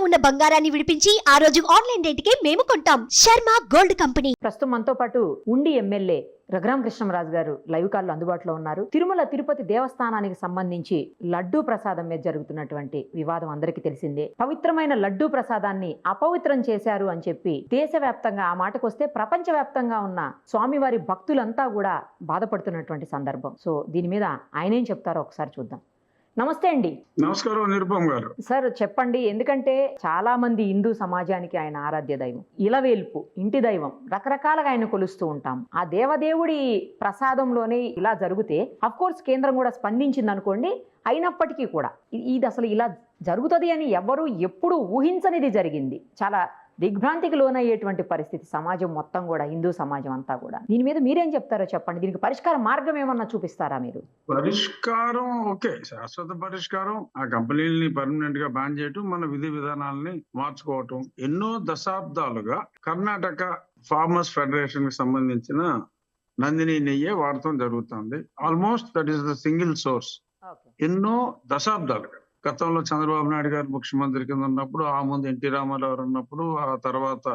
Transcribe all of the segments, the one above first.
ఉన్న బంగారాన్ని విడిపించి ఆ రోజు ఆన్లైన్ రేటుకే మేము కొంటాం. Sharma gold company. ప్రస్తుతం మనతో పాటు ఉండి ఎమ్మెల్యే రఘురామ కృష్ణంరాజు గారు లైవ్ కాల్లో అందుబాటులో ఉన్నారు. తిరుమల తిరుపతి దేవస్థానానికి సంబంధించి లడ్డూ ప్రసాదం మీద జరుగుతున్నటువంటి వివాదం అందరికీ తెలిసిందే. పవిత్రమైన లడ్డూ ప్రసాదాన్ని అపవిత్రం చేశారు అని చెప్పి దేశవ్యాప్తంగా, ఆ మాటకొస్తే ప్రపంచవ్యాప్తంగా ఉన్న స్వామివారి భక్తులంతా కూడా బాధపడుతున్నటువంటి సందర్భం. సో దీని మీద ఆయన ఏం చెప్తారో ఒకసారి చూద్దాం. నమస్తే అండి. నమస్కారం నిరుపమ్ గారు. సార్ చెప్పండి, ఎందుకంటే చాలా మంది హిందూ సమాజానికి ఆయన ఆరాధ్య దైవం, ఇలవేల్పు, ఇంటి దైవం, రకరకాలుగా ఆయన కొలుస్తూ ఉంటాం. ఆ దేవదేవుడి ప్రసాదంలోనే ఇలా జరిగితే అఫ్ కోర్స్ కేంద్రం కూడా స్పందించింది అనుకోండి. అయినప్పటికీ కూడా ఇది అసలు ఇలా జరుగుతుంది అని ఎవరు ఎప్పుడు ఊహించనిది జరిగింది. చాలా దిగ్భ్రాంతికి లోనయ్యేటువంటి పరిస్థితి సమాజం మొత్తం కూడా, హిందూ సమాజం అంతా కూడా. దీని మీద మీరేం చెప్తారో చెప్పండి. దీనికి పరిష్కార మార్గం ఏమన్నా చూపిస్తారా మీరు? పరిష్కారం ఓకే, శాశ్వత పరిష్కారం ఆ కంపెనీలని పర్మనెంట్ గా బ్యాన్ చేయటం, మన విధి విధానాలని మార్చుకోవటం. ఎన్నో దశాబ్దాలుగా కర్ణాటక ఫార్మర్స్ ఫెడరేషన్ కి సంబంధించిన నందిని నెయ్యే వాడటం జరుగుతుంది. Almost that is the single source. ఎన్నో దశాబ్దాలుగా గతంలో చంద్రబాబు నాయుడు గారు ముఖ్యమంత్రి కింద ఉన్నప్పుడు, ఆ ముందు ఎన్టీ రామారావు ఉన్నప్పుడు, ఆ తర్వాత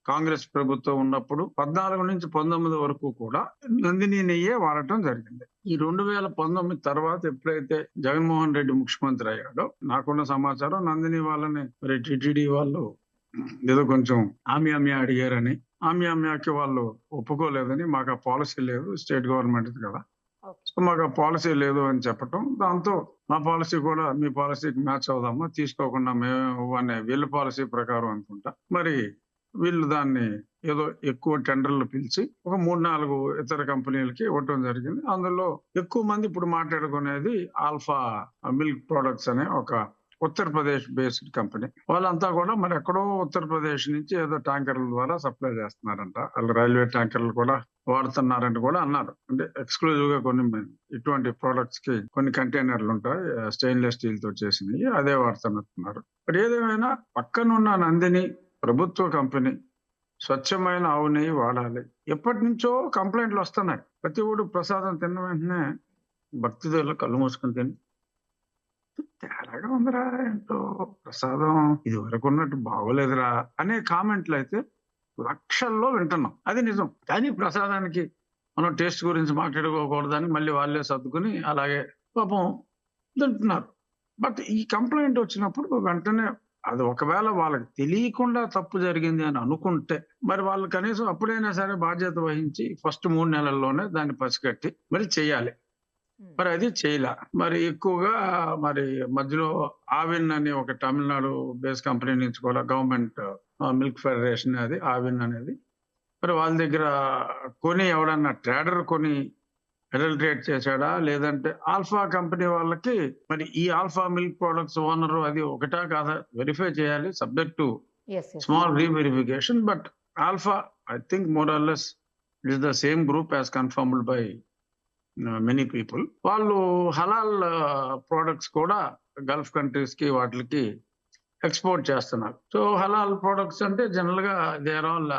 కాంగ్రెస్ ప్రభుత్వం ఉన్నప్పుడు 14 నుంచి 19 వరకు కూడా నందిని నెయ్యే వాడటం జరిగింది. ఈ 2019 తర్వాత ఎప్పుడైతే జగన్మోహన్ రెడ్డి ముఖ్యమంత్రి అయ్యాడో, నాకున్న సమాచారం నందిని వాళ్ళని మరి టిటిడి వాళ్ళు ఏదో కొంచెం ఆమ్యామ్యా అడిగారని, ఆమ్యామ్యాకి వాళ్ళు ఒప్పుకోలేదని, మాకు ఆ పాలసీ లేదు, స్టేట్ గవర్నమెంట్ కదా, సో మాకు ఆ పాలసీ లేదు అని చెప్పటం, దాంతో మా పాలసీ కూడా మీ పాలసీకి మ్యాచ్ అవుదామా, తీసుకోకుండా మేము అనే వీళ్ళ పాలసీ ప్రకారం అనుకుంటా మరి వీళ్ళు దాన్ని ఏదో ఎక్కువ టెండర్లు పిలిచి ఒక 3-4 ఇతర కంపెనీలకి ఇవ్వటం జరిగింది. అందులో ఎక్కువ మంది ఇప్పుడు మాట్లాడుకునేది ఆల్ఫా మిల్క్ ప్రొడక్ట్స్ అనే ఒక ఉత్తరప్రదేశ్ బేస్డ్ కంపెనీ. వాళ్ళంతా కూడా మరి ఎక్కడో ఉత్తరప్రదేశ్ నుంచి ఏదో ట్యాంకర్ల ద్వారా సప్లై చేస్తున్నారంట. వాళ్ళు రైల్వే ట్యాంకర్లు కూడా వాడుతున్నారంట కూడా అన్నారు. అంటే ఎక్స్క్లూజివ్ గా కొన్ని ఇటువంటి ప్రొడక్ట్స్ కి కొన్ని కంటైనర్లు ఉంటాయి, స్టెయిన్లెస్ స్టీల్ తో చేసినవి, అదే వాడుతున్నారు. మరి ఏదేమైనా పక్కనున్న నందిని ప్రభుత్వ కంపెనీ స్వచ్ఛమైన ఆవు నెయ్యి వాడాలి. ఎప్పటి నుంచో కంప్లైంట్లు వస్తున్నాయి. ప్రతి ఒడు ప్రసాదం తిన్న వెంటనే భక్తితో కళ్ళు మూసుకొని తిని తేడాగా ఉందిరా, ఏంటో ప్రసాదం ఇది వరకు ఉన్నట్టు బాగోలేదురా అనే కామెంట్లు అయితే లక్షల్లో వింటున్నాం. అది నిజం. కానీ ప్రసాదానికి మనం టేస్ట్ గురించి మాట్లాడుకోకూడదని మళ్ళీ వాళ్ళే సర్దుకుని అలాగే పాపం తింటున్నారు. బట్ ఈ కంప్లైంట్ వచ్చినప్పుడు వెంటనే అది ఒకవేళ వాళ్ళకి తెలియకుండా తప్పు జరిగింది అని అనుకుంటే మరి వాళ్ళు కనీసం అప్పుడైనా సరే బాధ్యత వహించి ఫస్ట్ 3 నెలల్లోనే దాన్ని పసిగట్టి మరి చెయ్యాలి. మరి అది చేయలే. మరి ఎక్కువగా మరి మధ్యలో ఆవిన్ అని ఒక తమిళనాడు బేస్ కంపెనీ నుంచి కూడా గవర్నమెంట్ మిల్క్ ఫెడరేషన్ అది ఆవిన్ అనేది, మరి వాళ్ళ దగ్గర కొని ఎవడన్నా ట్రేడర్ కొని అడల్టరేట్ చేశాడా, లేదంటే ఆల్ఫా కంపెనీ వాళ్ళకి మరి ఈ ఆల్ఫా మిల్క్ ప్రొడక్ట్స్ ఓనర్ అది ఒకటా కాదా వెరిఫై చేయాలి, subject to small reverification. But alpha I think more or less it is the same group as confirmed by many people. వాళ్ళు హలాల్ ప్రొడక్ట్స్ కూడా గల్ఫ్ కంట్రీస్ కి వాటికి ఎక్స్పోర్ట్ చేస్తున్నారు. సో హలాల్ ప్రొడక్ట్స్ అంటే జనరల్ గా they are all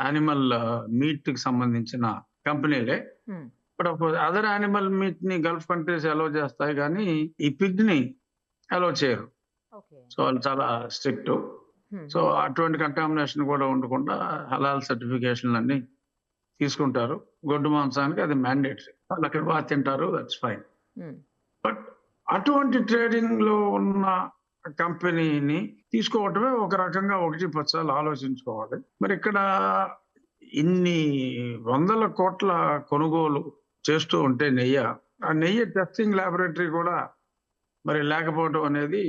animal meat కి సంబంధించిన కంపెనీలే. బట్ అదర్ యానిమల్ మీట్ ని గల్ఫ్ కంట్రీస్ అలో చేస్తాయి, కానీ ఈ పిగ్ ని అలో చేయరు. సో వాళ్ళు చాలా స్ట్రిక్ట్. సో అటువంటి కంటామినేషన్ కూడా ఉండకుండా హలాల్ సర్టిఫికేషన్ అన్ని తీసుకుంటారు. గొడ్డు మాంసానికి అది మ్యాండేటరీ. వాళ్ళు అక్కడ బాగా తింటారు, దట్స్ ఫైన్. బట్ అటువంటి ట్రేడింగ్ లో ఉన్న కంపెనీని తీసుకోవటమే ఒక రకంగా 1-10 ఆలోచించుకోవాలి. మరి ఇక్కడ ఇన్ని 100 కోట్ల కొనుగోలు చేస్తూ ఉంటే ఆ నెయ్యి టెస్టింగ్ ల్యాబొరేటరీ కూడా మరి లేకపోవడం అనేది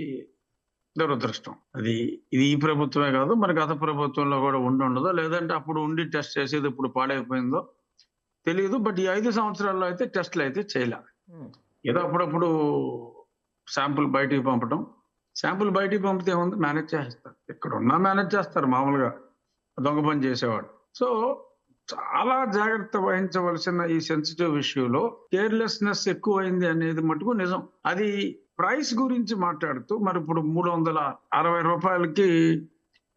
దురదృష్టం. ఇది ఈ ప్రభుత్వమే కాదు, మరి గత ప్రభుత్వంలో కూడా ఉండదో, లేదంటే అప్పుడు ఉండి టెస్ట్ చేసేది ఇప్పుడు పాడైపోయిందో తెలియదు. బట్ ఈ 5 సంవత్సరాల్లో అయితే టెస్ట్లు అయితే చేయలే. ఏదో అప్పుడప్పుడు శాంపుల్ బయటికి పంపడం, శాంపుల్ బయటికి పంపితే ఏముంది, మేనేజ్ చేస్తారు. ఇక్కడ ఉన్నా మేనేజ్ చేస్తారు మామూలుగా దొంగ పని చేసేవాడు. సో చాలా జాగ్రత్త వహించవలసిన ఈ సెన్సిటివ్ ఇష్యూలో కేర్లెస్నెస్ ఎక్కువైంది అనేది మటుకు నిజం. అది ప్రైస్ గురించి మాట్లాడుతూ మరి ఇప్పుడు 360 రూపాయలకి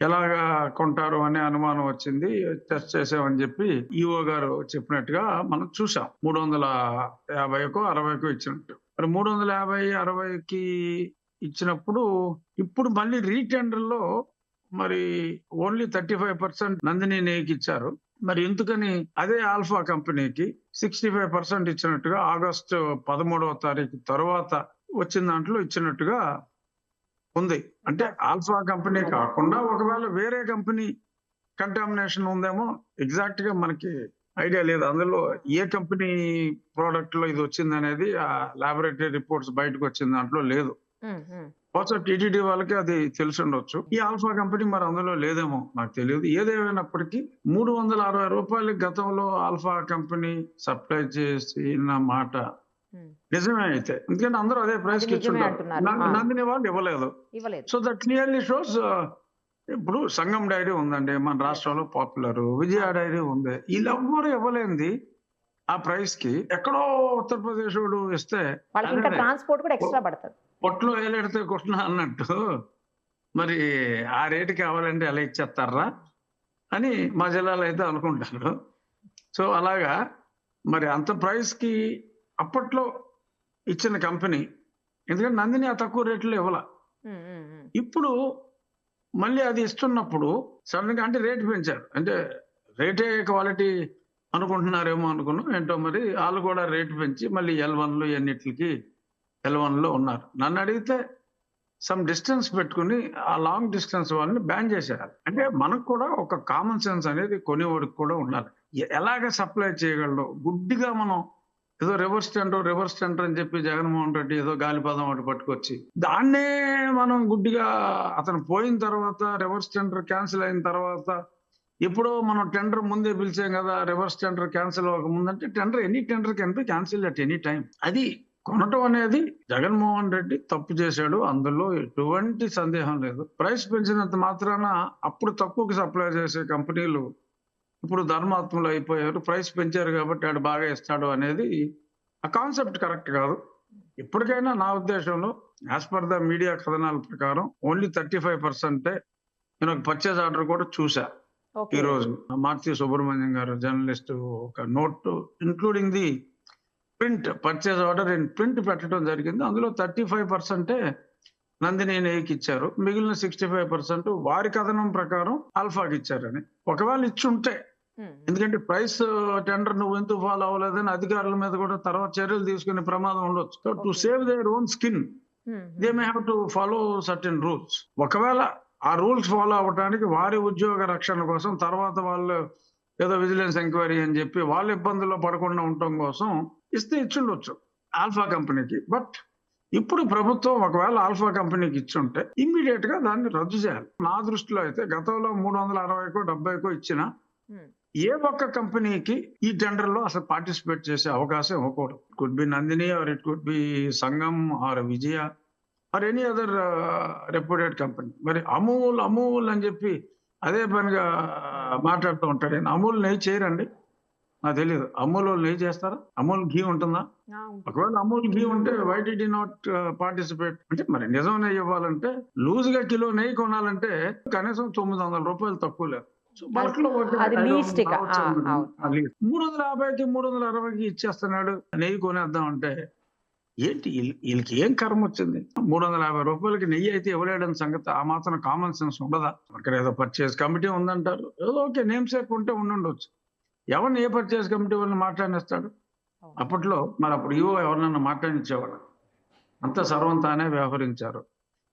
ఎలాగా కొంటారు అనే అనుమానం వచ్చింది. టెస్ట్ చేసామని చెప్పి ఈఓ గారు చెప్పినట్టుగా మనం చూసాం. 350కో 60కో ఇచ్చినట్టు. మరి 350-60కి ఇచ్చినప్పుడు ఇప్పుడు మళ్ళీ రీటెండర్ లో మరి ఓన్లీ 35% నందిని నెయ్యికి ఇచ్చారు. మరి ఎందుకని అదే ఆల్ఫా కంపెనీకి 65% ఇచ్చినట్టుగా ఆగస్టు 13వ తారీఖు తర్వాత వచ్చిన దాంట్లో ఇచ్చినట్టుగా ఉంది. అంటే ఆల్ఫా కంపెనీ కాకుండా ఒకవేళ వేరే కంపెనీ కంటామినేషన్ ఉందేమో ఎగ్జాక్ట్ గా మనకి ఐడియా లేదు. అందులో ఏ కంపెనీ ప్రోడక్ట్ లో ఇది వచ్చింది అనేది ఆ లాబొరేటరీ రిపోర్ట్స్ బయటకు వచ్చిన దాంట్లో లేదు. బహుశా టీటీడీ వాళ్ళకి అది తెలిసి ఉండొచ్చు. ఈ ఆల్ఫా కంపెనీ మరి అందులో లేదేమో నాకు తెలియదు. ఏదేమైనప్పటికీ 360 రూపాయలకి గతంలో ఆల్ఫా కంపెనీ సప్లై చేసిన మాట నిజమే అయితే, ఎందుకంటే అందరూ అదే ప్రైస్ కి నిజమే ఇచ్చుంటారు. అంటున్నారు. నందిని వాళ్ళు ఇవ్వలేదు. ఇవ్వలేదు. సో దట్ క్లియర్లీ షోస్ ఇప్పుడు సంగం డైరీ ఉందండి మన రాష్ట్రంలో పాపులర్, విజయ డైరీ ఉంది. వీళ్ళెవ్వరు ఇవ్వలేంది ఆ ప్రైస్ కి. ఎక్కడో ఉత్తరప్రదేశ్ వాడు ఇస్తే వాళ్ళకి ఇంకా అదే ట్రాన్స్పోర్ట్ కూడా ఎక్స్ట్రా పడుతుంది. పొట్లో ఏలెడితే కొట్టినా అన్నట్టు మరి ఆ రేటు కావాలంటే ఎలా ఇచ్చేస్తారా అని మా జిల్లాలో అయితే అనుకుంటారు. సో అలాగా మరి అంత ప్రైస్ కి అప్పట్లో ఇచ్చిన కంపెనీ, ఎందుకంటే నందిని ఆ తక్కువ రేట్లో ఇవ్వాల. ఇప్పుడు మళ్ళీ అది ఇస్తున్నప్పుడు సడన్ గా అంటే రేటు పెంచారు. అంటే రేటే క్వాలిటీ అనుకుంటున్నారేమో అనుకున్నాం. ఏంటో మరి వాళ్ళు కూడా రేటు పెంచి మళ్ళీ L1లు ఎన్నిటికి L1లో ఉన్నారు. నన్ను అడిగితే సమ్ డిస్టెన్స్ పెట్టుకుని ఆ లాంగ్ డిస్టెన్స్ వాళ్ళని బ్యాన్ చేసేయాలి. అంటే మనకు కూడా ఒక కామన్ సెన్స్ అనేది కొనేవాడికి కూడా ఉండాలి. ఎలాగ సప్లై చేయగలడు. గుడ్డిగా మనం ఏదో రివర్స్ టెండర్ అని చెప్పి జగన్మోహన్ రెడ్డి ఏదో గాలిపదం ఒకటి పట్టుకొచ్చి దాన్నే మనం గుడ్డిగా అతను పోయిన తర్వాత రివర్స్ టెండర్ క్యాన్సిల్ అయిన తర్వాత ఎప్పుడో మనం టెండర్ ముందే పిలిచాం కదా, రివర్స్ టెండర్ క్యాన్సిల్ అవ్వక ముందంటే any tender can be cancel at any time. అది కొనటం అనేది జగన్మోహన్ రెడ్డి తప్పు చేశాడు, అందులో ఎటువంటి సందేహం లేదు. ప్రైస్ పెంచినంత మాత్రాన అప్పుడు తక్కువకి సప్లై చేసే కంపెనీలు ఇప్పుడు ధర్మాత్ములు అయిపోయారు. ప్రైస్ పెంచారు కాబట్టి ఆడు బాగా ఇస్తాడు అనేది ఆ కాన్సెప్ట్ కరెక్ట్ కాదు. ఇప్పటికైనా నా ఉద్దేశంలో యాజ్ పర్ ద మీడియా కథనాల ప్రకారం ఓన్లీ 35% నేను ఒక పర్చేజ్ ఆర్డర్ కూడా చూసా ఈ రోజు. మార్తి సుబ్రహ్మణ్యం గారు జర్నలిస్ట్ ఒక note including the print purchase order in print పెట్టడం జరిగింది. అందులో 35% నందిని నెయ్యికి ఇచ్చారు, మిగిలిన 65% వారి కథనం ప్రకారం ఆల్ఫాకి ఇచ్చారని. ఒకవేళ ఇచ్చి ఉంటే, ఎందుకంటే ప్రైస్ టెండర్ నువ్వు ఎందుకు ఫాలో అవ్వలేదని అధికారుల మీద కూడా తర్వాత చర్యలు తీసుకునే ప్రమాదం ఉండొచ్చు. So to save their own skin they may have to follow certain rules. ఒకవేళ ఆ రూల్స్ ఫాలో అవ్వడానికి వారి ఉద్యోగ రక్షణ కోసం తర్వాత వాళ్ళు ఏదో విజిలెన్స్ ఎంక్వైరీ అని చెప్పి వాళ్ళు ఇబ్బందుల్లో పడకుండా ఉండటం కోసం ఇస్తే ఇచ్చుండొచ్చు ఆల్ఫా కంపెనీకి. బట్ ఇప్పుడు ప్రభుత్వం ఒకవేళ ఆల్ఫా కంపెనీకి ఇచ్చుంటే ఇమ్మీడియట్ గా దాన్ని రద్దు చేయాలి. నా దృష్టిలో అయితే గతంలో 360కో 70కో ఇచ్చిన ఏ ఒక్క కంపెనీకి ఈ టెండర్ లో అసలు పార్టిసిపేట్ చేసే అవకాశం ఇవ్వకూడదు. It could be Nandini or it could be Sangam or Vijaya or any other reputed company. మరి అమూల్ అని చెప్పి అదే పనిగా మాట్లాడుతూ ఉంటాడు. అమూల్ నెయ్యి చేయరండి, నాకు తెలియదు. అమూల్ నెయ్యి చేస్తారా? అమూల్ ఘీ ఉంటుందా? ఒకవేళ అమూల్ ఘీ ఉంటే వై డిడ్ నాట్ పార్టిసిపేట్? అంటే మరి నిజం నెయ్యి ఇవ్వాలంటే లూజ్ గా కిలో నెయ్యి కొనాలంటే కనీసం 900 రూపాయలు తక్కువ లేదు. సో బల్క్ లో 350కి 360కి ఇచ్చేస్తున్నాడు. నెయ్యి కొనేద్దాం అంటే ఏంటి వీళ్ళకి ఏం కర్మ వచ్చింది? 350 రూపాయలకి నెయ్యి అయితే ఇవ్వలేడని సంగతి ఆ మాత్రం కామన్ సెన్స్ ఉండదా? అక్కడ ఏదో పర్చేస్ కమిటీ ఉందంటారు, ఏదో ఓకే నేమ్ సేప్ ఉంటే ఉండుండొచ్చు. ఎవరిని ఏ పర్చేస్ కమిటీ వాళ్ళని మాట్లాడిస్తాడు? అప్పట్లో మరి అప్పుడు ఎవరినన్నా మాట్లాడించేవాడు. అంతా సర్వంతానే వ్యవహరించారు.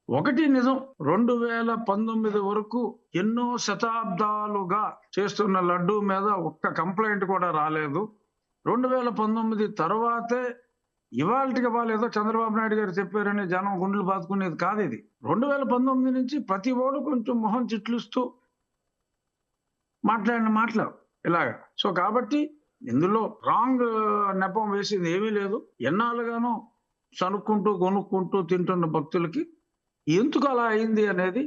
ఒకటి నిజం, 2019 వరకు ఎన్నో శతాబ్దాలుగా చేస్తున్న లడ్డూ మీద ఒక్క కంప్లైంట్ కూడా రాలేదు. 2019 తర్వాతే ఇవాళకి వాళ్ళు ఏదో చంద్రబాబు నాయుడు గారు చెప్పారని జనం గుండెలు బాదుకునేది కాదు ఇది. 2019 నుంచి ప్రతి ఓడు కొంచెం మొహం చిట్లిస్తూ మాట్లాడిన మాటలు ఇలాగా. సో కాబట్టి ఇందులో రాంగ్ నెపం వేసింది ఏమీ లేదు. ఎన్నాళ్ళుగానో సనుక్కుంటూ కొనుక్కుంటూ తింటున్న భక్తులకి ఎందుకు అలా అయింది అనేది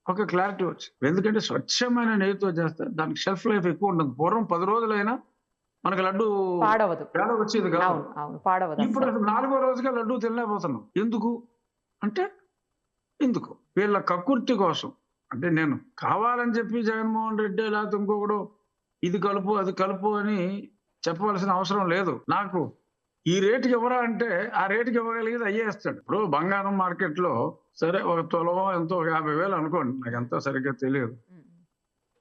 ఒక క్లారిటీ వచ్చింది. ఎందుకంటే స్వచ్ఛమైన నెయ్యితో చేస్తే దానికి షెల్ఫ్ లైఫ్ ఎక్కువ ఉంటుంది. పూర్వం 10 రోజులైనా మనకి లడ్డు తేడా వచ్చేది కాదు. ఇప్పుడు 4వ రోజుగా లడ్డు తినలేకపోతున్నాం. ఎందుకు అంటే వీళ్ళ కక్కుర్తి కోసం. అంటే నేను కావాలని చెప్పి జగన్మోహన్ రెడ్డి లేకపోతే ఇంకొకడు ఇది కలుపు అది కలుపు అని చెప్పవలసిన అవసరం లేదు. నాకు ఈ రేటుకి ఇవ్వరా అంటే ఆ రేటుకి ఇవ్వగలిగేది అయ్యేస్తాడు. ఇప్పుడు బంగారం మార్కెట్ లో సరే ఒక తులం ఎంతో 50,000 అనుకోండి, నాకు ఎంతో సరిగ్గా తెలియదు.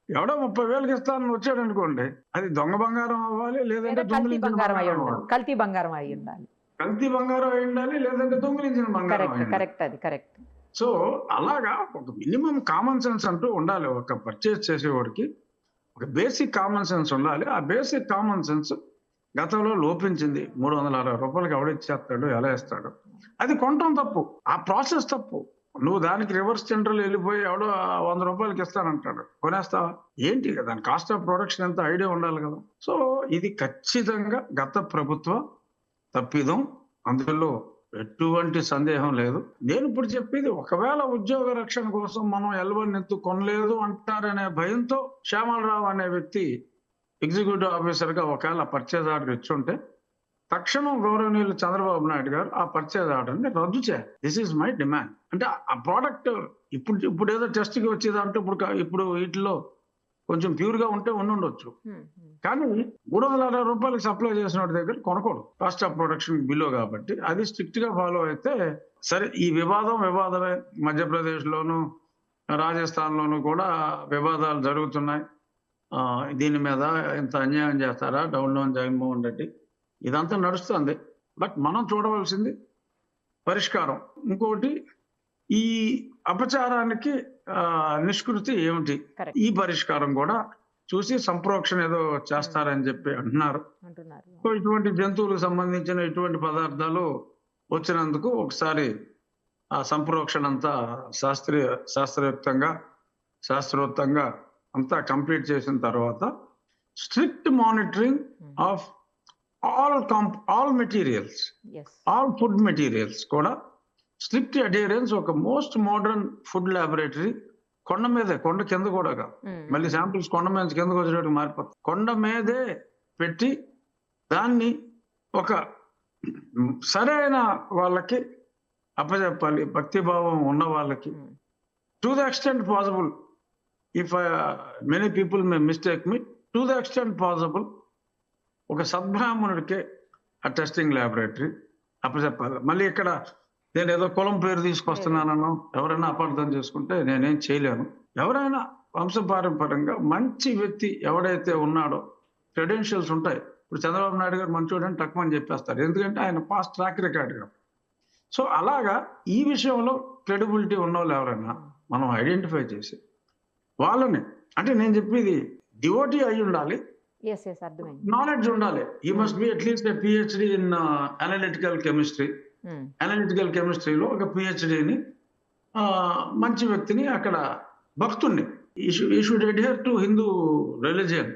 ఎవడో 30,000కి ఇస్తానని వచ్చాడు అనుకోండి, అది దొంగ బంగారం అవ్వాలి, లేదంటే లేదా కల్తీ దొంగిలించిన బంగారం అయి బంగారం ఉండాలి, అవ్వాలి. కల్తీ బంగారం అయి ఉండాలి. కల్తీ బంగారం అయి ఉండాలి, లేదంటే దొంగిలించిన బంగారం కరెక్ట్ అయి ఉండాలి. కరెక్ట్ అది కరెక్ట్. సో అలాగా ఒక మినిమం కామన్ సెన్స్ అంటూ ఉండాలి. ఒక పర్చేస్ చేసేవాడికి ఒక బేసిక్ కామన్ సెన్స్ ఉండాలి. ఆ బేసిక్ కామన్ సెన్స్ గతంలో లోపించింది. 360 రూపాయలకి ఎవడిచ్చేస్తాడు, ఎలా ఇస్తాడు? అది కొనటం తప్పు, ఆ ప్రాసెస్ తప్పు. నువ్వు దానికి రివర్స్ జనరల్ వెళ్ళిపోయి ఎవడో 100 రూపాయలకి ఇస్తానంటాడు, కొనేస్తావా? ఏంటి దాని కాస్ట్ ఆఫ్ ప్రొడక్షన్ ఎంత ఐడియా ఉండాలి కదా. సో ఇది ఖచ్చితంగా గత ప్రభుత్వ తప్పిదం, అందులో ఎటువంటి సందేహం లేదు. నేను ఇప్పుడు చెప్పేది, ఒకవేళ ఉద్యోగ రక్షణ కోసం మనం ఎల్వన్ ఎత్తు కొనలేదు అంటారనే భయంతో శ్యామలరావు అనే వ్యక్తి ఎగ్జిక్యూటివ్ ఆఫీసర్ గా ఒకవేళ పర్చేజ్ ఆర్డర్ ఇచ్చుంటే తక్షణం గౌరవనీయులు చంద్రబాబు నాయుడు గారు ఆ పర్చేజ్ ఆర్డర్ ని రద్దు చేయాలి. This is my demand. అంటే ఆ ప్రోడక్ట్ ఇప్పుడు ఏదో టెస్ట్ కి వచ్చేదంటే ఇప్పుడు వీటిలో కొంచెం ప్యూర్ గా ఉంటే ఉండొచ్చు, కానీ 360 రూపాయలకి సప్లై చేసిన వాడి దగ్గర కొనకూడదు, కాస్ట్ ఆఫ్ ప్రొడక్షన్ బిలో. కాబట్టి అది స్ట్రిక్ట్ గా ఫాలో అయితే సరే. ఈ వివాదమే. మధ్యప్రదేశ్ లోను రాజస్థాన్ లోను కూడా వివాదాలు జరుగుతున్నాయి. దీని మీద ఇంత అన్యాయం చేస్తారా డౌన్ జగన్మోహన్ రెడ్డి, ఇదంతా నడుస్తుంది. బట్ మనం చూడవలసింది పరిష్కారం. ఇంకోటి, ఈ అపచారానికి నిష్కృతి ఏమిటి, ఈ పరిష్కారం కూడా చూసి సంప్రోక్షణ ఏదో చేస్తారని చెప్పి అంటున్నారు. సో ఇటువంటి జంతువులకు సంబంధించిన ఇటువంటి పదార్థాలు వచ్చినందుకు ఒకసారి ఆ సంప్రోక్షణ అంతా శాస్త్రోక్తంగా అంతా కంప్లీట్ చేసిన తర్వాత strict monitoring of all materials, all food materials కూడా స్ట్రిక్ట్ అడియరెన్స్. ఒక మోస్ట్ మోడర్న్ ఫుడ్ ల్యాబొరేటరీ కొండ కింద కూడా కాదు, మళ్ళీ శాంపిల్స్ కొండ మీద కిందకు వచ్చేటట్టు మారిపోతాయి. కొండ మీదే పెట్టి దాన్ని ఒక సరైన వాళ్ళకి అప్పచెప్పాలి, భక్తిభావం ఉన్న వాళ్ళకి. To the extent possible, if many people may mistake me, to the extent possible ఒక సద్బ్రాహ్మణుడికే ఆ టెస్టింగ్ ల్యాబొరేటరీ అప్పచెప్పాలి. మళ్ళీ ఇక్కడ నేను ఏదో కులం పేరు తీసుకొస్తున్నానో ఎవరైనా అపార్థం చేసుకుంటే నేనేం చేయలేను. ఎవరైనా వంశపారంపర్యంగా మంచి వ్యక్తి ఎవడైతే ఉన్నాడో, క్రెడెన్షియల్స్ ఉంటాయి. ఇప్పుడు చంద్రబాబు నాయుడు గారు మంచోడు అని తక్కువని చెప్పేస్తారు, ఎందుకంటే ఆయన పాస్ట్ ట్రాక్ రికార్డ్ గా. సో అలాగా ఈ విషయంలో క్రెడిబిలిటీ ఉన్న వాళ్ళు ఎవరైనా మనం ఐడెంటిఫై చేసి వాళ్ళని, అంటే నేను చెప్పేది డివోటీ అయి ఉండాలి, నాలెడ్జ్ ఉండాలి. ఈ must be at least PhD in analytical chemistry. Analytical కెమిస్ట్రీలో ఒక పిహెచ్డిని, మంచి వ్యక్తిని, అక్కడ భక్తుణ్ణి, ఈ should adhere to Hindu religion.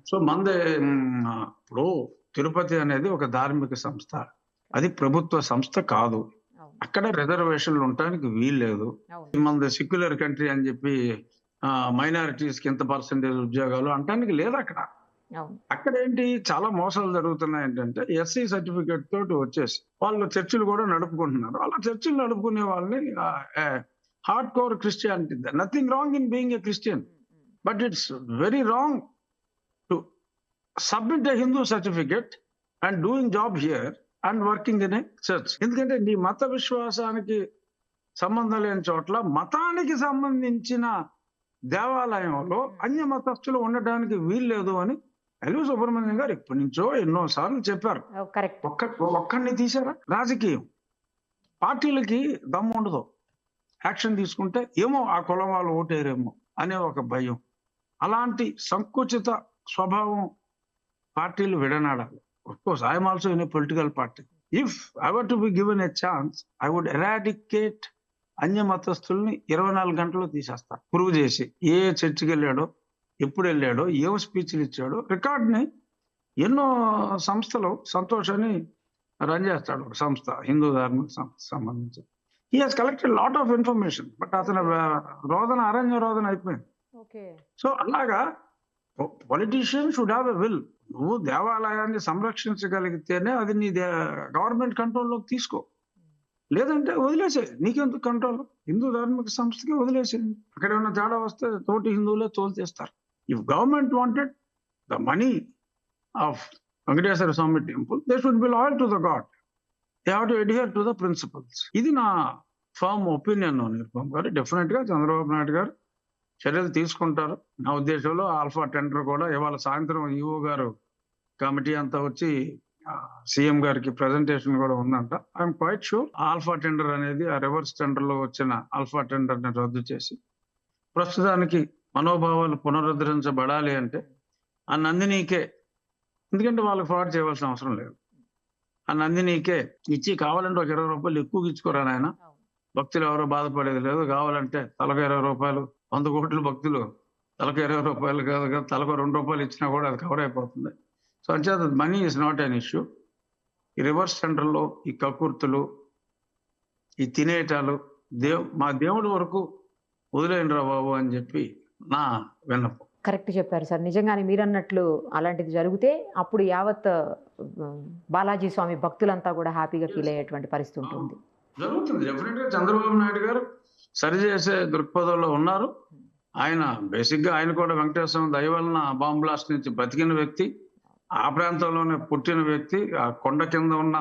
So మందే ఇప్పుడు తిరుపతి అనేది ఒక ధార్మిక సంస్థ, అది ప్రభుత్వ సంస్థ కాదు. అక్కడ రిజర్వేషన్లు ఉండడానికి వీల్లేదు. మనది సెక్యులర్ కంట్రీ అని చెప్పి మైనారిటీస్ కి ఎంత పర్సెంటేజ్ ఉద్యోగాలు అంటానికి లేదు అక్కడ. అక్కడ ఏంటి చాలా మోసాలు జరుగుతున్నాయి. ఏంటంటే ఎస్సీ సర్టిఫికేట్ తోటి వచ్చేసి వాళ్ళు చర్చిలు కూడా నడుపుకుంటున్నారు. అలా చర్చిలు నడుపుకునే వాళ్ళని hard core Christianity, nothing wrong in being a Christian, but it's very wrong to submit a Hindu certificate and doing job here and working in a church. ఎందుకంటే నీ మత విశ్వాసానికి సంబంధం లేని చోట్ల మతానికి సంబంధించిన దేవాలయంలో అన్య మతస్థులు ఉండడానికి వీల్లేదు అని ఎల్వి సుబ్రహ్మణ్యం గారు ఇప్పటి నుంచో ఎన్నోసార్లు చెప్పారు. ఒక్కడిని తీశారా? రాజకీయం పార్టీలకి దమ్ము ఉండదు, యాక్షన్ తీసుకుంటే ఏమో ఆ కులం వాళ్ళు ఓటేరేమో అనే ఒక భయం. అలాంటి సంకుచిత స్వభావం పార్టీలు విడనాడాలి. Of course I'm also in a political party. If I were to be given a chance, I would eradicate అన్య మతస్థుల్ని 24 గంటల్లో తీసేస్తారు. ప్రూవ్ చేసి ఏ చర్చికి వెళ్ళాడో, ఎప్పుడు వెళ్ళాడో, ఏం స్పీచ్లు ఇచ్చాడో రికార్డ్ని. ఎన్నో సంస్థలు సంతోషాన్ని రన్ చేస్తాడు, ఒక సంస్థ హిందూ ధార్మిక సంస్థ సంబంధించి. He has collected lot of information, but అతని అరణ్య రోదన అయిపోయింది. సో అలాగా politician should have a will. నువ్వు దేవాలయాన్ని సంరక్షించగలిగితేనే అది నీ గవర్నమెంట్ కంట్రోల్లోకి తీసుకో, లేదంటే వదిలేసే. నీకెందుకు కంట్రోల్? హిందూ ధార్మిక సంస్థకి వదిలేసేయండి. అక్కడ ఏమైనా తేడా వస్తే తోటి హిందువులే తోలు చేస్తారు. If government wanted the money of Venkateswara Swamy temple, they should be loyal to the god, they have to adhere to the principles. ఇది నా ఫార్మ్ ఒపీనియన్ నిరుపమ్ గారు. డెఫినెట్ గా చంద్రబాబు నాయుడు గారు చర్యలు తీసుకుంటారు. నా ఉద్దేశంలో ఆల్ఫా టెండర్ కూడా ఇవాళ సాయంత్రం ఈఓ గారు కమిటీ అంతా వచ్చి సీఎం గారికి ప్రెజెంటేషన్ కూడా ఉందంట. I'm quite sure alpha tender అనేది ఆ రివర్స్ టెండర్ లో వచ్చిన ఆల్ఫా టెండర్ ని రద్దు చేసి ప్రస్తుతానికి మనోభావాలు పునరుద్ధరించబడాలి అంటే ఆ నందినీకే, ఎందుకంటే వాళ్ళకి ఫ్రాడ్ చేయవలసిన అవసరం లేదు, ఆ నందినీకే ఇచ్చి కావాలంటే ఒక 20 రూపాయలు ఎక్కువగా ఇచ్చుకోరా నాయన, భక్తులు ఎవరో బాధపడేది లేదు, కావాలంటే తలకు 20 రూపాయలు, 100 కోట్ల భక్తులు తలకు 20 రూపాయలు కాదు కదా, తలకు 2 రూపాయలు ఇచ్చినా కూడా అది కవర్ అయిపోతుంది. సో అంచేత money is not an issue. ఈ రివర్స్ సెంటర్లో ఈ కక్కుర్తులు, ఈ తినేటాలు మా దేవుడి వరకు వదిలేయండి రా బాబు అని చెప్పి నా విన్నపం. కరెక్ట్ చెప్పారు సార్. నిజంగానే మీరు అన్నట్లు అలాంటిది జరిగితే అప్పుడు యావత్ బాలాజీ స్వామి భక్తులంతా కూడా హ్యాపీగా ఫీల్ అయ్యేటువంటి పరిస్థితి ఉంటుంది. జరుగుతుంది డెఫినెట్ గా. చంద్రబాబు నాయుడు గారు సరిచేసే దృక్పథంలో ఉన్నారు. ఆయన బేసిక్ గా ఆయన కూడా వెంకటేశ్వర దయ వలన బాంబ్ బ్లాస్ట్ నుంచి బతికిన వ్యక్తి, ఆ ప్రాంతంలోనే పుట్టిన వ్యక్తి, ఆ కొండ కింద ఉన్న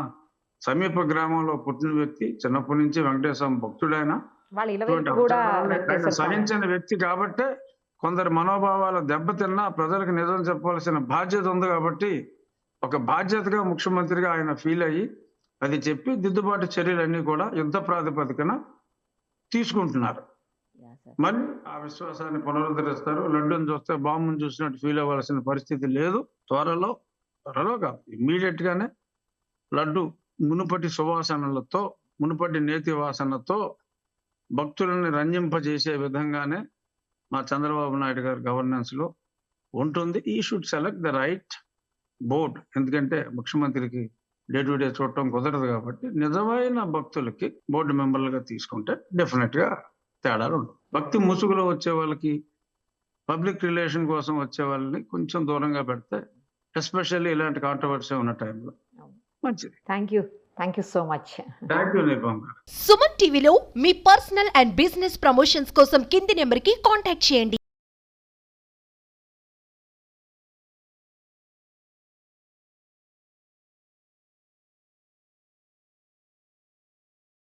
సమీప గ్రామంలో పుట్టిన వ్యక్తి, చిన్నప్పటి నుంచి వెంకటేశ్వర భక్తుడైన సహించిన వ్యక్తి కాబట్టే కొందరు మనోభావాల దెబ్బతిన్నా ప్రజలకు నిజం చెప్పవలసిన బాధ్యత ఉంది కాబట్టి ఒక బాధ్యతగా ముఖ్యమంత్రిగా ఆయన ఫీల్ అయ్యి అది చెప్పి దిద్దుబాటు చర్యలన్నీ కూడా యుద్ధ ప్రాతిపదికన తీసుకుంటున్నారు. మరి ఆ విశ్వాసాన్ని పునరుద్ధరిస్తారు. లడ్డూని చూస్తే బాంబుని చూసినట్టు ఫీల్ అవ్వాల్సిన పరిస్థితి లేదు. త్వరలో కాదు, ఇమ్మీడియట్ గానే లడ్డు మునుపటి సువాసనలతో, మునుపటి నేతి వాసనతో భక్తులని రంజింపజేసే విధంగానే మా చంద్రబాబు నాయుడు గారి గవర్నెన్స్ లో ఉంటుంది. ఈ should select the right board. ఎందుకంటే ముఖ్యమంత్రికి డే టు డే చూడటం కుదరదు కాబట్టి నిజమైన భక్తులకి బోర్డు మెంబర్లుగా తీసుకుంటే డెఫినెట్ గా తేడాలు ఉండవు. భక్తి ముసుగులో వచ్చే వాళ్ళకి, పబ్లిక్ రిలేషన్ కోసం వచ్చే వాళ్ళని కొంచెం దూరంగా పెడితే, ఎస్పెషల్లీ ఇలాంటి కాంట్రవర్సీ ఉన్న టైంలో మంచిది. Thank you so much. Thank you Nirmal గారు. సుమన్ టీవీలో మీ పర్సనల్ అండ్ బిజినెస్ ప్రమోషన్స్ కోసం కింది నెంబర్కి కాంటాక్ట్ చేయండి.